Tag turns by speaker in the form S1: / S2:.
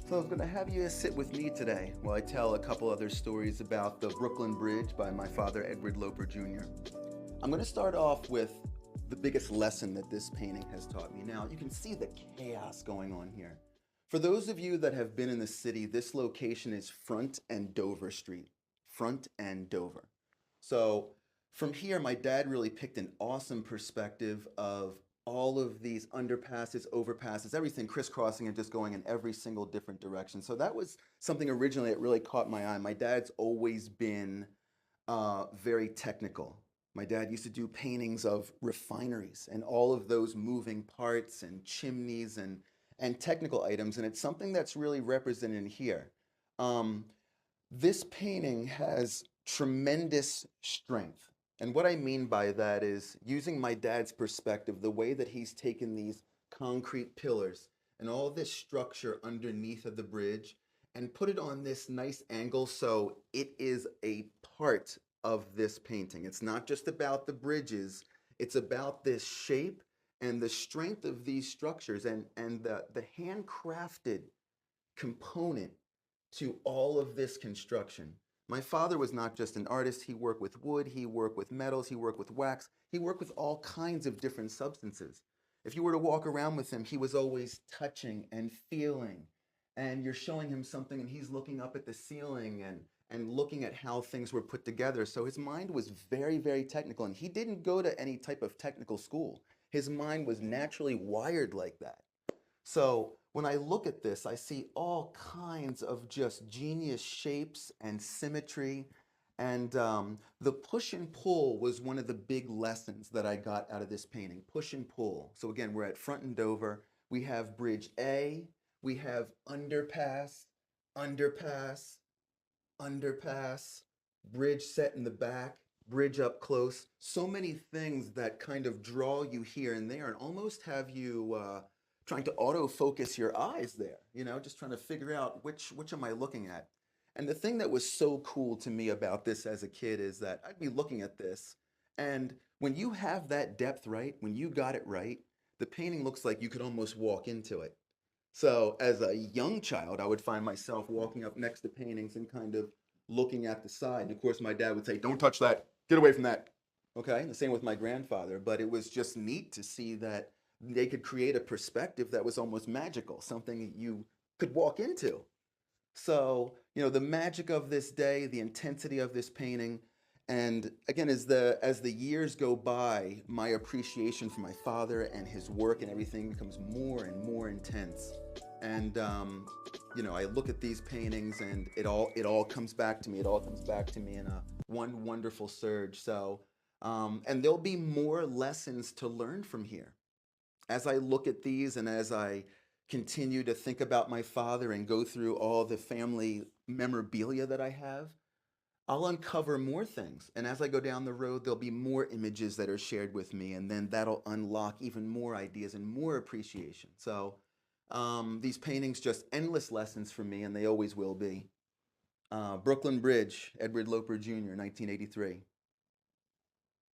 S1: So I was going to have you sit with me today while I tell a couple other stories about the Brooklyn Bridge by my father, Edward Loper Jr. I'm going to start off with the biggest lesson that this painting has taught me. Now, you can see the chaos going on here. For those of you that have been in the city, this location is Front and Dover Street. Front and Dover. So from here, my dad really picked an awesome perspective of all of these underpasses, overpasses, everything crisscrossing and just going in every single different direction. So that was something originally that really caught my eye. My dad's always been very technical. My dad used to do paintings of refineries and all of those moving parts and chimneys and technical items, and it's something that's really represented in here. Um, this painting has tremendous strength. And what I mean by that is using my dad's perspective, the way that he's taken these concrete pillars and all this structure underneath of the bridge and put it on this nice angle so it is a part of this painting. It's not just about the bridges, it's about this shape and the strength of these structures and the handcrafted component to all of this construction. My father was not just an artist, he worked with wood, he worked with metals, he worked with wax, he worked with all kinds of different substances. If you were to walk around with him, he was always touching and feeling. And you're showing him something and he's looking up at the ceiling and looking at how things were put together. So his mind was very, very technical. And he didn't go to any type of technical school. His mind was naturally wired like that. So when I look at this, I see all kinds of just genius shapes and symmetry. And the push and pull was one of the big lessons that I got out of this painting. Push and pull. So again, we're at Front and Dover. We have Bridge A. We have underpass, underpass, underpass, bridge set in the back, bridge up close. So many things that kind of draw you here and there and almost have you trying to autofocus your eyes there, just trying to figure out which am I looking at. And the thing that was so cool to me about this as a kid is that I'd be looking at this, and when you have that depth right, when you got it right, the painting looks like you could almost walk into it. So as a young child, I would find myself walking up next to paintings and kind of looking at the side. And of course, my dad would say, "Don't touch that. Get away from that." Okay, and the same with my grandfather. But it was just neat to see that they could create a perspective that was almost magical, something you could walk into. So, the magic of this day, the intensity of this painting, and again, as the years go by, my appreciation for my father and his work and everything becomes more and more intense. And I look at these paintings, and it all comes back to me. It all comes back to me in a one wonderful surge. So, and there'll be more lessons to learn from here as I look at these and as I continue to think about my father and go through all the family memorabilia that I have, I'll uncover more things. And as I go down the road, there'll be more images that are shared with me, and then that'll unlock even more ideas and more appreciation. So these paintings, just endless lessons for me, and they always will be. Brooklyn Bridge, Edward Loper Jr., 1983.